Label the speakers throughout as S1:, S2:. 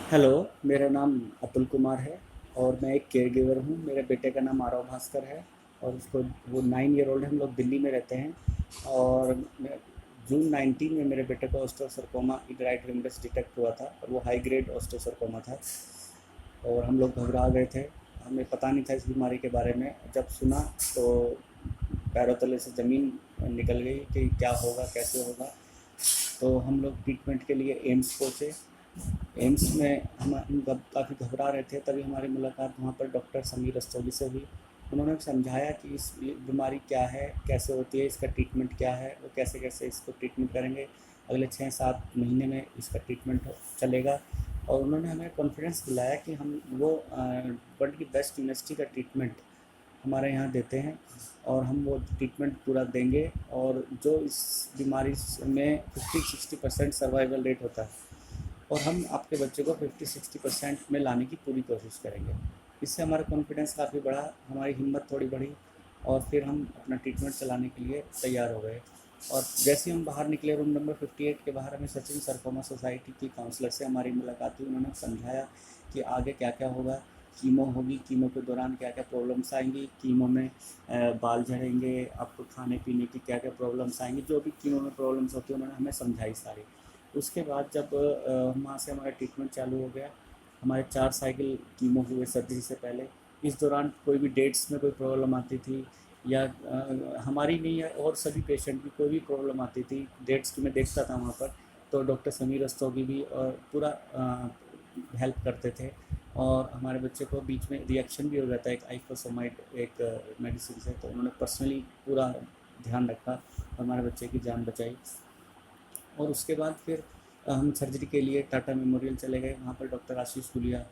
S1: Hello, मेरा नाम अतुल कुमार है और मैं एक केयर गिवर हूँ। मेरे बेटे का नाम आरव भास्कर है और उसको वो 9 ईयर ओल्ड है। हम लोग दिल्ली में रहते हैं और जून 19 में मेरे बेटे को ऑस्टियोसरकोमा इड रिमबस डिटेक्ट हुआ था और वो हाई ग्रेड ऑस्टियोसरकोमा था और हम लोग घबरा गए थे। हमें पता नहीं था इस बीमारी के बारे में। जब सुना तो पैरों तले से ज़मीन निकल गई कि क्या होगा, कैसे होगा। तो हम लोग ट्रीटमेंट के लिए एम्स पहुँचे। एम्स में हम काफ़ी घबरा रहे थे, तभी हमारी मुलाकात वहाँ पर डॉक्टर समीर रस्तोगी से हुई। उन्होंने समझाया कि इस बीमारी क्या है, कैसे होती है, इसका ट्रीटमेंट क्या है, वो कैसे कैसे इसको ट्रीटमेंट करेंगे। अगले 6-7 महीने में इसका ट्रीटमेंट चलेगा और उन्होंने हमें कॉन्फिडेंस दिलाया कि हम वो वर्ल्ड की बेस्ट यूनिवर्सिटी का ट्रीटमेंट हमारे यहाँ देते हैं और हम वो ट्रीटमेंट पूरा देंगे। और जो इस बीमारी में 50-60% सर्वाइवल रेट होता है और हम आपके बच्चे को 50-60% में लाने की पूरी कोशिश करेंगे। इससे हमारा कॉन्फिडेंस काफ़ी बढ़ा, हमारी हिम्मत थोड़ी बढ़ी और फिर हम अपना ट्रीटमेंट चलाने के लिए तैयार हो गए। और जैसे ही हम बाहर निकले, रूम नंबर 58 के बाहर हमें सचिन सरकोमा सोसाइटी की काउंसलर से हमारी मुलाकात हुई। उन्होंने समझाया कि आगे क्या क्या होगा। कीमो होगी, कीमो के दौरान क्या क्या प्रॉब्लम्स आएंगी, कीमो में बाल झड़ेंगे, आपको खाने पीने की क्या क्या प्रॉब्लम्स आएंगी, जो भी कीमो में प्रॉब्लम्स होती है उन्होंने हमें समझाई सारी। उसके बाद जब वहाँ से हमारा ट्रीटमेंट चालू हो गया, हमारे 4 साइकिल कीमो हुए सर्जरी से पहले। इस दौरान कोई भी डेट्स में कोई प्रॉब्लम आती थी या हमारी नहीं है और सभी पेशेंट की कोई भी प्रॉब्लम आती थी, डेट्स की मैं देखता था वहाँ पर, तो डॉक्टर समीर रस्तोगी भी पूरा हेल्प करते थे। और हमारे बच्चे को बीच में रिएक्शन भी हो जाता है एक आइफोसोमाइड एक मेडिसिन से, तो उन्होंने पर्सनली पूरा ध्यान रखा और हमारे बच्चे की जान बचाई। और उसके बाद फिर हम सर्जरी के लिए टाटा मेमोरियल चले गए। वहाँ पर डॉक्टर आशीष गुलिया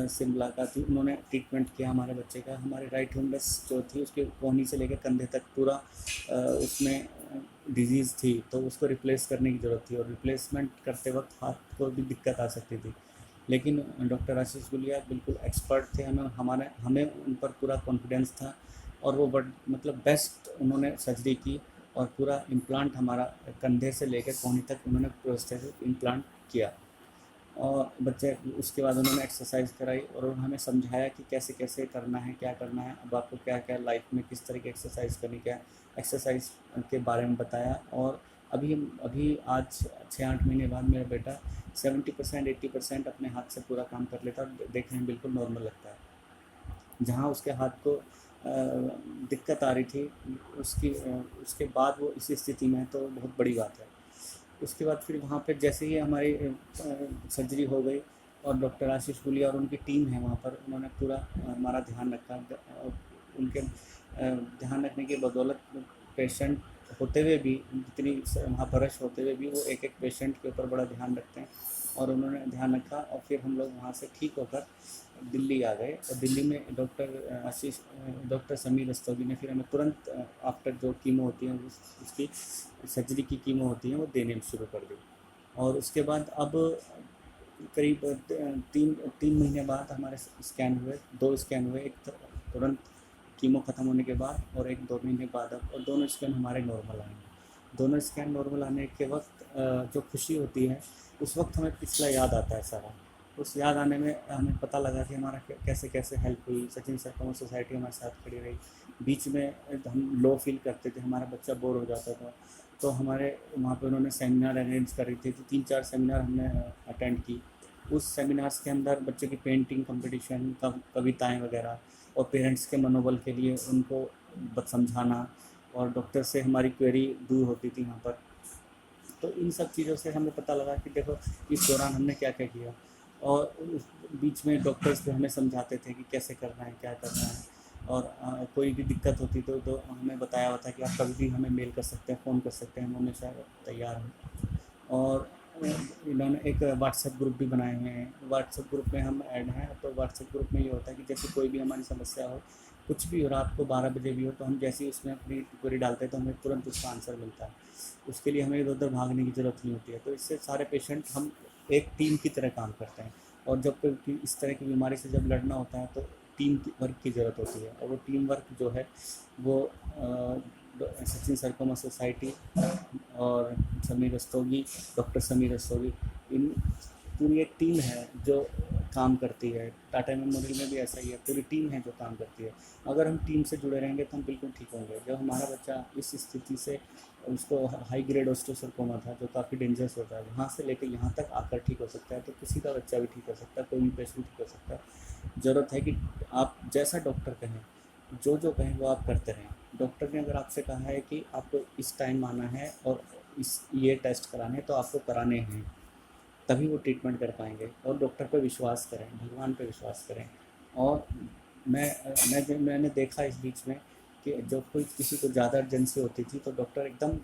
S1: से मुलाकात हुई। उन्होंने ट्रीटमेंट किया हमारे बच्चे का। हमारे राइट हिम्बस जो थी उसके कोहनी से लेकर कंधे तक पूरा उसमें डिजीज़ थी, तो उसको रिप्लेस करने की ज़रूरत थी और रिप्लेसमेंट करते वक्त हाथ को भी दिक्कत आ सकती थी। लेकिन डॉक्टर आशीष गुलिया बिल्कुल एक्सपर्ट थे। हमें उन पर पूरा कॉन्फिडेंस था और वो मतलब बेस्ट उन्होंने सर्जरी की और पूरा इम्प्लांट हमारा कंधे से लेकर कोहनी तक उन्होंने प्रोस्थेटिक इम्प्लांट किया। और बच्चे उसके बाद उन्होंने एक्सरसाइज कराई और उन्होंने हमें समझाया कि कैसे कैसे करना है, क्या करना है, अब आपको क्या क्या लाइफ में किस तरह की एक्सरसाइज करनी, क्या एक्सरसाइज के बारे में बताया। और अभी आज 6-8 महीने बाद मेरा बेटा 70% 80% अपने हाथ से पूरा काम कर लेता है और देखने में बिल्कुल नॉर्मल लगता है। जहाँ उसके हाथ को दिक्कत आ रही थी, उसके बाद वो इसी स्थिति में है, तो बहुत बड़ी बात है। उसके बाद फिर वहाँ पे जैसे ही हमारी सर्जरी हो गई और डॉक्टर आशीष गुलिया और उनकी टीम है वहाँ पर, उन्होंने पूरा हमारा ध्यान रखा। उनके ध्यान रखने की बदौलत पेशेंट होते हुए भी, जितनी वहाँ पर रश होते हुए भी, वो एक एक पेशेंट के ऊपर बड़ा ध्यान रखते हैं और उन्होंने ध्यान रखा। और फिर हम लोग वहाँ से ठीक होकर दिल्ली आ गए और दिल्ली में डॉक्टर समीर रस्तोगी ने फिर हमें तुरंत आफ्टर जो कीमो होती है उसकी सर्जरी की कीमो होती है वो देने शुरू कर दी। और उसके बाद अब करीब 3 महीने बाद हमारे स्कैन हुए, 2 स्कैन हुए, एक तुरंत कीमो ख़त्म होने के बाद और एक 2 महीने बाद अब, और दोनों स्कैन हमारे नॉर्मल आए हैं। दोनों स्कैन नॉर्मल आने के वक्त जो खुशी होती है, उस वक्त हमें पिछला याद आता है सारा। उस याद आने में हमें पता लगा कि हमारा कैसे कैसे हेल्प हुई, सचिन सरकोमा सोसाइटी हमारे साथ खड़ी रही। बीच में हम लो फील करते थे, हमारा बच्चा बोर हो जाता था, तो हमारे वहाँ पे उन्होंने सेमिनार अरेंज करी थी, तो 3-4 सेमिनार हमने अटेंड की। उस सेमिनार्स के अंदर बच्चों की पेंटिंग कंपटीशन, कविताएं वगैरह, और पेरेंट्स के मनोबल के लिए उनको समझाना, और डॉक्टर से हमारी क्वेरी दूर होती थी वहाँ पर। तो इन सब चीज़ों से हमें पता लगा कि देखो इस दौरान हमने क्या क्या किया। और उस बीच में डॉक्टर्स भी हमें समझाते थे कि कैसे करना है, क्या करना है। और कोई भी दिक्कत होती तो हमें बताया हुआ था कि आप कभी भी हमें मेल कर सकते हैं, फ़ोन कर सकते हैं, हम हमेशा तैयार हैं। और इन्होंने एक व्हाट्सएप ग्रुप भी बनाए हुए हैं। व्हाट्सएप ग्रुप में हम ऐड हैं, तो व्हाट्सएप ग्रुप में ये होता है कि जैसे कोई भी हमारी समस्या हो, कुछ भी हो, रात को 12 बजे भी हो, तो हम जैसे ही उसमें अपनी क्वेरी डालते हैं तो हमें तुरंत उसका आंसर मिलता है। उसके लिए हमें इधर उधर भागने की ज़रूरत नहीं होती है। तो इससे सारे पेशेंट हम एक टीम की तरह काम करते हैं। और जब कोई इस तरह की बीमारी से जब लड़ना होता है तो टीम वर्क की ज़रूरत होती है, और वो टीम वर्क जो है वो सचिन सरकोमा सोसाइटी और समीर रस्तोगी, डॉक्टर समीर रस्तोगी, इन पूरी एक टीम है जो काम करती है। टाटा मेमोरियल में भी ऐसा ही है, पूरी टीम है जो काम करती है। अगर हम टीम से जुड़े रहेंगे तो हम बिल्कुल ठीक होंगे। जब हमारा बच्चा इस स्थिति से, उसको हाई ग्रेड ऑस्टियोसार्कोमा था जो काफ़ी डेंजरस होता है, वहाँ से लेकर यहाँ तक आकर ठीक हो सकता है, तो किसी का बच्चा भी ठीक हो सकता है, कोई भी पेशेंट ठीक हो सकता है। ज़रूरत है कि आप जैसा डॉक्टर कहें, जो जो कहें वो आप करते रहें। डॉक्टर ने अगर आपसे कहा है कि आपको इस टाइम आना है और ये टेस्ट कराने हैं, तो आपको कराने हैं, तभी वो ट्रीटमेंट कर पाएंगे। और डॉक्टर पे विश्वास करें, भगवान पे विश्वास करें। और मैंने देखा इस बीच में कि जब कोई किसी को ज़्यादा अर्जेंसी होती थी तो डॉक्टर एकदम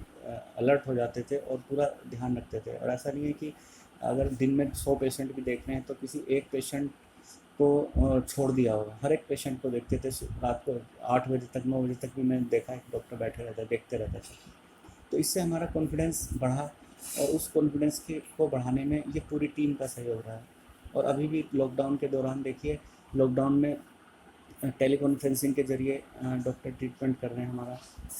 S1: अलर्ट हो जाते थे और पूरा ध्यान रखते थे। और ऐसा नहीं है कि अगर दिन में 100 पेशेंट भी देख रहे हैं तो किसी एक पेशेंट को छोड़ दिया होगा, हर एक पेशेंट को देखते थे। रात को 8 बजे तक, 9 बजे तक भी मैंने देखा है डॉक्टर बैठे रहते, देखते रहते थे। तो इससे हमारा कॉन्फिडेंस बढ़ा, और उस कॉन्फिडेंस के को बढ़ाने में ये पूरी टीम का सहयोग रहा है। और अभी भी लॉकडाउन के दौरान देखिए, लॉकडाउन में टेली कॉन्फ्रेंसिंग के ज़रिए डॉक्टर ट्रीटमेंट कर रहे हैं हमारा।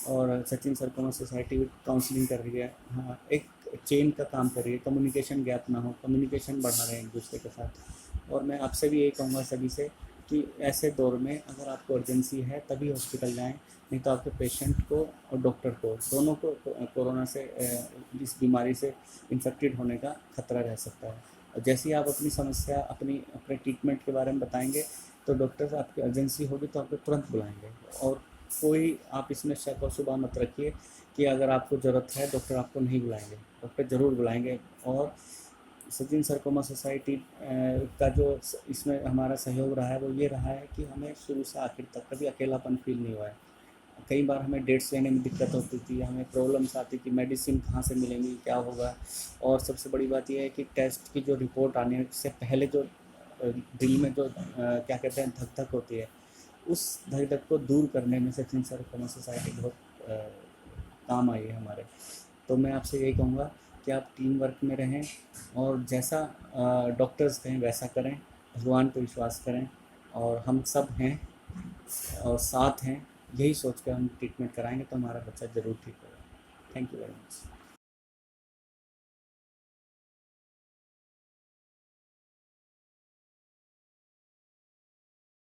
S1: और सचिन सरकोमा सोसाइटी भी काउंसलिंग कर रही है। हाँ, एक चेन का काम कर रही है, कम्युनिकेशन गैप ना हो, कम्युनिकेशन बढ़ा रहे हैं एक दूसरे के साथ। और मैं आपसे भी यही कहूँगा सभी से कि ऐसे दौर में अगर आपको अर्जेंसी है तभी हॉस्पिटल जाएं, नहीं तो आपके पेशेंट को और डॉक्टर को, दोनों को कोरोना से, इस बीमारी से इन्फेक्टेड होने का खतरा रह सकता है। और जैसे ही आप अपनी समस्या, अपने ट्रीटमेंट के बारे में बताएंगे, तो डॉक्टर आपकी अर्जेंसी होगी तो आपको तुरंत बुलाएंगे। और कोई आप इसमें शक और शुबा मत रखिए कि अगर आपको ज़रूरत है डॉक्टर आपको नहीं बुलाएंगे, डॉक्टर ज़रूर बुलाएंगे। और सचिन सरकोमा सोसाइटी का जो इसमें हमारा सहयोग रहा है वो ये रहा है कि हमें शुरू से आखिर तक कभी अकेलापन फील नहीं हुआ है। कई बार हमें डेट्स लेने में दिक्कत होती थी, हमें प्रॉब्लम्स आती थी, मेडिसिन कहाँ से मिलेंगी, क्या होगा। और सबसे बड़ी बात यह है कि टेस्ट की जो रिपोर्ट आने से पहले जो दिल में जो क्या कहते हैं धक धक होती है, उस धक धक को दूर करने में सचिन सरकोमा सोसाइटी बहुत काम आई है हमारे। तो मैं आपसे यही कहूँगा कि आप टीम वर्क में रहें, और जैसा डॉक्टर्स कहें वैसा करें, भगवान पर विश्वास करें। और हम सब हैं और साथ हैं, यही सोच कर हम ट्रीटमेंट कराएंगे तो हमारा बच्चा ज़रूर ठीक होगा। Thank you very much.